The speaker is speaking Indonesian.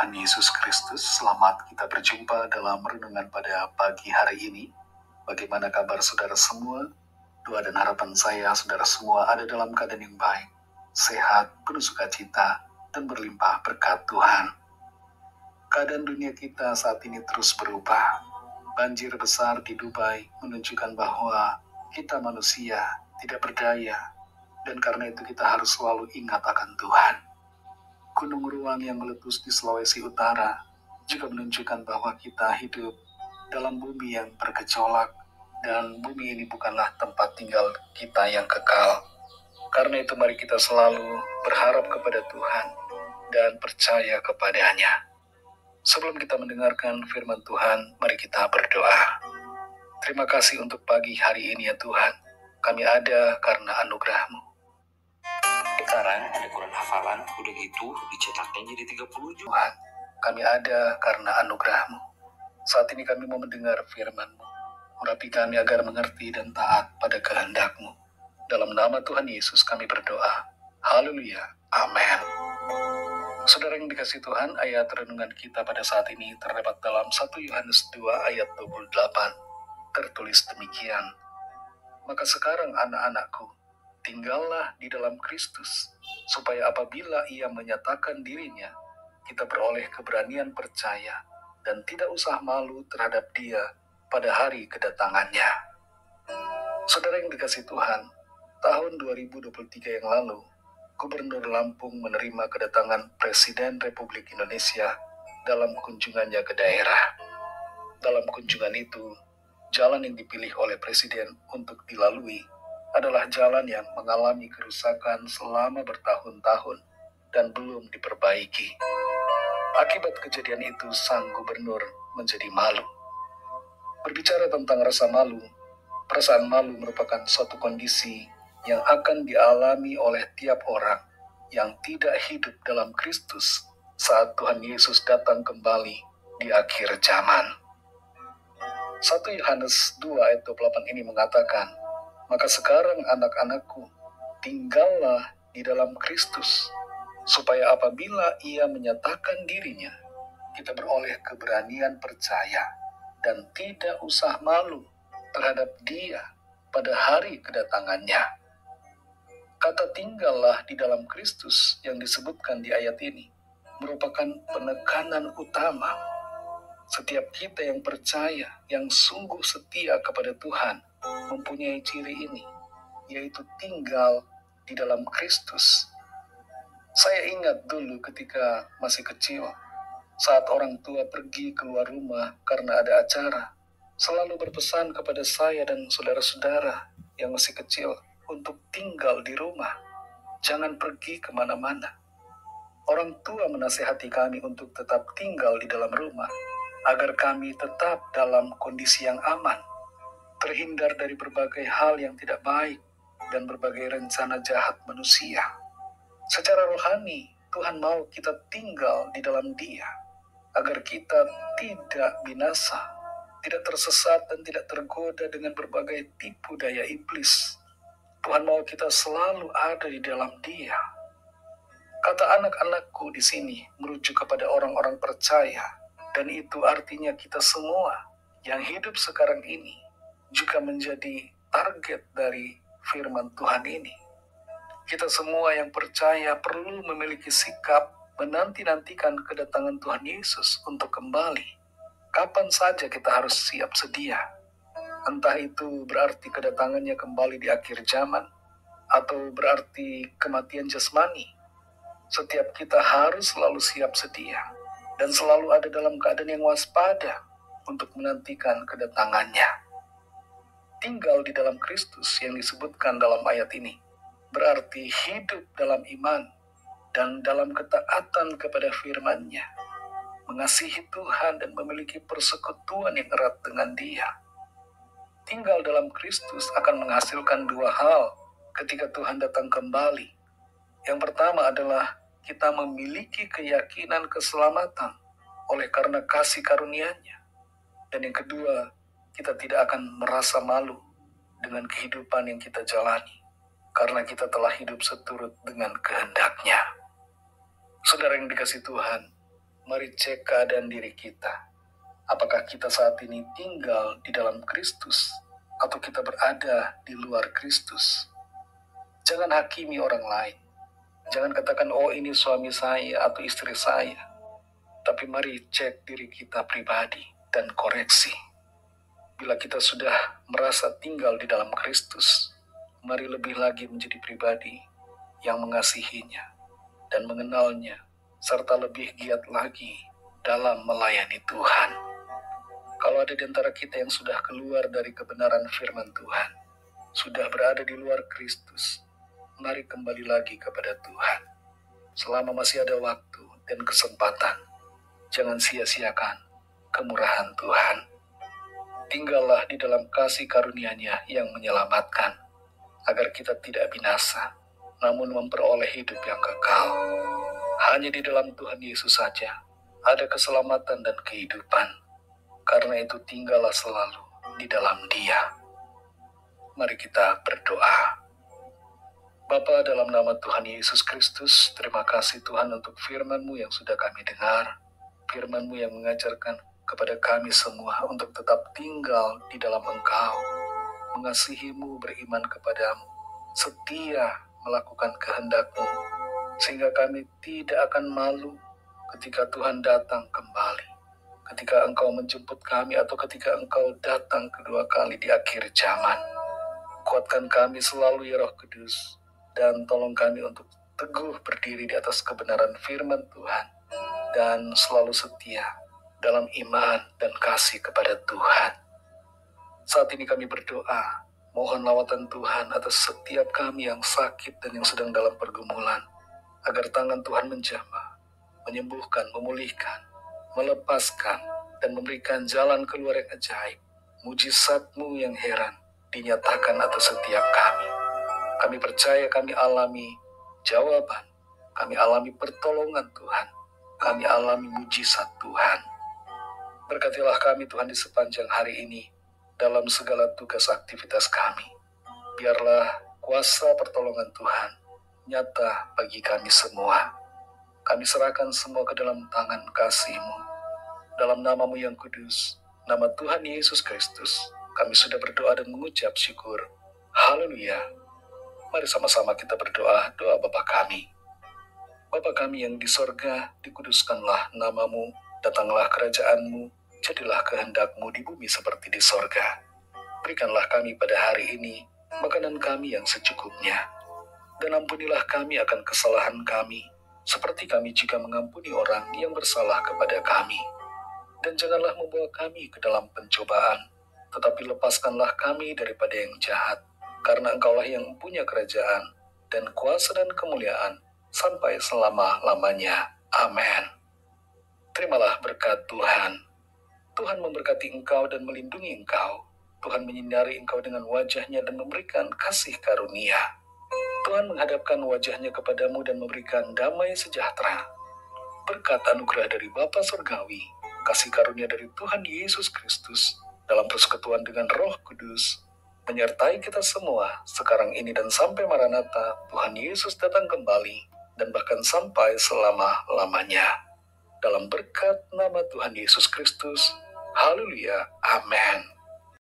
Tuhan Yesus Kristus, selamat kita berjumpa dalam renungan pada pagi hari ini. Bagaimana kabar saudara semua? Doa dan harapan saya saudara semua ada dalam keadaan yang baik, sehat, penuh sukacita, dan berlimpah berkat Tuhan. Keadaan dunia kita saat ini terus berubah. Banjir besar di Dubai menunjukkan bahwa kita manusia tidak berdaya, dan karena itu kita harus selalu ingat akan Tuhan. Gunung Ruang yang meletus di Sulawesi Utara juga menunjukkan bahwa kita hidup dalam bumi yang bergejolak, dan bumi ini bukanlah tempat tinggal kita yang kekal. Karena itu mari kita selalu berharap kepada Tuhan dan percaya kepadanya. Sebelum kita mendengarkan firman Tuhan, mari kita berdoa. Terima kasih untuk pagi hari ini ya Tuhan. Kami ada karena anugerah-Mu. Sekarang ada Quran hafalan, udah gitu dicetaknya jadi 30 juta. Tuhan, kami ada karena anugerah-Mu. Saat ini kami mau mendengar firman-Mu. Urapi kami agar mengerti dan taat pada kehendak-Mu. Dalam nama Tuhan Yesus kami berdoa. Haleluya. Amin. Saudara yang dikasihi Tuhan, ayat renungan kita pada saat ini terdapat dalam 1 Yohanes 2 ayat 28. Tertulis demikian. Maka sekarang anak-anakku, tinggallah di dalam Kristus, supaya apabila Ia menyatakan dirinya, kita beroleh keberanian percaya dan tidak usah malu terhadap Dia pada hari kedatangannya. Saudara yang dikasihi Tuhan, tahun 2023 yang lalu, Gubernur Lampung menerima kedatangan Presiden Republik Indonesia dalam kunjungannya ke daerah. Dalam kunjungan itu, jalan yang dipilih oleh Presiden untuk dilalui adalah jalan yang mengalami kerusakan selama bertahun-tahun dan belum diperbaiki. Akibat kejadian itu, sang gubernur menjadi malu. Berbicara tentang rasa malu, perasaan malu merupakan suatu kondisi yang akan dialami oleh tiap orang yang tidak hidup dalam Kristus saat Tuhan Yesus datang kembali di akhir zaman. 1 Yohanes 2 ayat 28 ini mengatakan, maka sekarang anak-anakku, tinggallah di dalam Kristus, supaya apabila Ia menyatakan dirinya, kita beroleh keberanian percaya dan tidak usah malu terhadap Dia pada hari kedatangannya. Kata tinggallah di dalam Kristus yang disebutkan di ayat ini merupakan penekanan utama. Setiap kita yang percaya, yang sungguh setia kepada Tuhan, mempunyai ciri ini, yaitu tinggal di dalam Kristus. Saya ingat dulu ketika masih kecil, saat orang tua pergi keluar rumah karena ada acara, selalu berpesan kepada saya dan saudara-saudara yang masih kecil untuk tinggal di rumah, jangan pergi kemana-mana. Orang tua menasihati kami untuk tetap tinggal di dalam rumah, agar kami tetap dalam kondisi yang aman, terhindar dari berbagai hal yang tidak baik dan berbagai rencana jahat manusia. Secara rohani, Tuhan mau kita tinggal di dalam Dia, agar kita tidak binasa, tidak tersesat dan tidak tergoda dengan berbagai tipu daya iblis. Tuhan mau kita selalu ada di dalam Dia. Kata anak-anakku di sini merujuk kepada orang-orang percaya, dan itu artinya kita semua yang hidup sekarang ini juga menjadi target dari firman Tuhan ini. Kita semua yang percaya perlu memiliki sikap menanti-nantikan kedatangan Tuhan Yesus untuk kembali. Kapan saja kita harus siap sedia. Entah itu berarti kedatangannya kembali di akhir zaman, atau berarti kematian jasmani. Setiap kita harus selalu siap sedia, dan selalu ada dalam keadaan yang waspada untuk menantikan kedatangannya. Tinggal di dalam Kristus yang disebutkan dalam ayat ini, berarti hidup dalam iman, dan dalam ketaatan kepada firman-Nya, mengasihi Tuhan dan memiliki persekutuan yang erat dengan Dia. Tinggal dalam Kristus akan menghasilkan dua hal ketika Tuhan datang kembali. Yang pertama adalah kita memiliki keyakinan keselamatan oleh karena kasih karunia-Nya. Dan yang kedua, kita tidak akan merasa malu dengan kehidupan yang kita jalani, karena kita telah hidup seturut dengan kehendak-Nya. Saudara yang dikasihi Tuhan, Mari cek keadaan diri kita. Apakah kita saat ini tinggal di dalam Kristus atau kita berada di luar Kristus? Jangan hakimi orang lain. Jangan katakan, oh ini suami saya atau istri saya. Tapi mari cek diri kita pribadi dan koreksi. Bila kita sudah merasa tinggal di dalam Kristus, mari lebih lagi menjadi pribadi yang mengasihinya dan mengenalnya, serta lebih giat lagi dalam melayani Tuhan. Kalau ada di antara kita yang sudah keluar dari kebenaran firman Tuhan, sudah berada di luar Kristus, mari kembali lagi kepada Tuhan. Selama masih ada waktu dan kesempatan, jangan sia-siakan kemurahan Tuhan. Tinggallah di dalam kasih karunia-Nya yang menyelamatkan, agar kita tidak binasa, namun memperoleh hidup yang kekal. Hanya di dalam Tuhan Yesus saja ada keselamatan dan kehidupan. Karena itu tinggallah selalu di dalam Dia. Mari kita berdoa. Bapa, dalam nama Tuhan Yesus Kristus, terima kasih Tuhan untuk firman-Mu yang sudah kami dengar. Firman-Mu yang mengajarkan kepada kami semua untuk tetap tinggal di dalam Engkau, mengasihi-Mu, beriman kepadamu, setia melakukan kehendak-Mu, sehingga kami tidak akan malu ketika Tuhan datang kembali, ketika Engkau menjemput kami atau ketika Engkau datang kedua kali di akhir zaman. Kuatkan kami selalu ya Roh Kudus, dan tolong kami untuk teguh berdiri di atas kebenaran firman Tuhan, dan selalu setia dalam iman dan kasih kepada Tuhan. Saat ini kami berdoa, mohon lawatan Tuhan atas setiap kami yang sakit dan yang sedang dalam pergumulan, agar tangan Tuhan menjamah, menyembuhkan, memulihkan, melepaskan, dan memberikan jalan keluar yang ajaib. Mujizat-Mu yang heran dinyatakan atas setiap kami. Kami percaya kami alami jawaban, kami alami pertolongan Tuhan, kami alami mujizat Tuhan. Berkatilah kami Tuhan di sepanjang hari ini, dalam segala tugas aktivitas kami. Biarlah kuasa pertolongan Tuhan nyata bagi kami semua. Kami serahkan semua ke dalam tangan kasih-Mu. Dalam nama-Mu yang kudus, nama Tuhan Yesus Kristus, kami sudah berdoa dan mengucap syukur. Haleluya. Mari sama-sama kita berdoa, doa Bapa kami. Bapa kami yang di sorga, dikuduskanlah nama-Mu, datanglah kerajaan-Mu, jadilah kehendak-Mu di bumi seperti di sorga. Berikanlah kami pada hari ini makanan kami yang secukupnya, dan ampunilah kami akan kesalahan kami, seperti kami juga mengampuni orang yang bersalah kepada kami. Dan janganlah membawa kami ke dalam pencobaan, tetapi lepaskanlah kami daripada yang jahat, karena Engkaulah yang punya kerajaan, dan kuasa dan kemuliaan, sampai selama-lamanya. Amin. Terimalah berkat Tuhan. Tuhan memberkati engkau dan melindungi engkau. Tuhan menyinari engkau dengan wajah-Nya dan memberikan kasih karunia. Tuhan menghadapkan wajah-Nya kepadamu dan memberikan damai sejahtera. Berkat anugerah dari Bapa Surgawi, kasih karunia dari Tuhan Yesus Kristus, dalam persekutuan dengan Roh Kudus, menyertai kita semua sekarang ini dan sampai Maranatha, Tuhan Yesus datang kembali, dan bahkan sampai selama-lamanya. Dalam berkat nama Tuhan Yesus Kristus, haleluya, amin.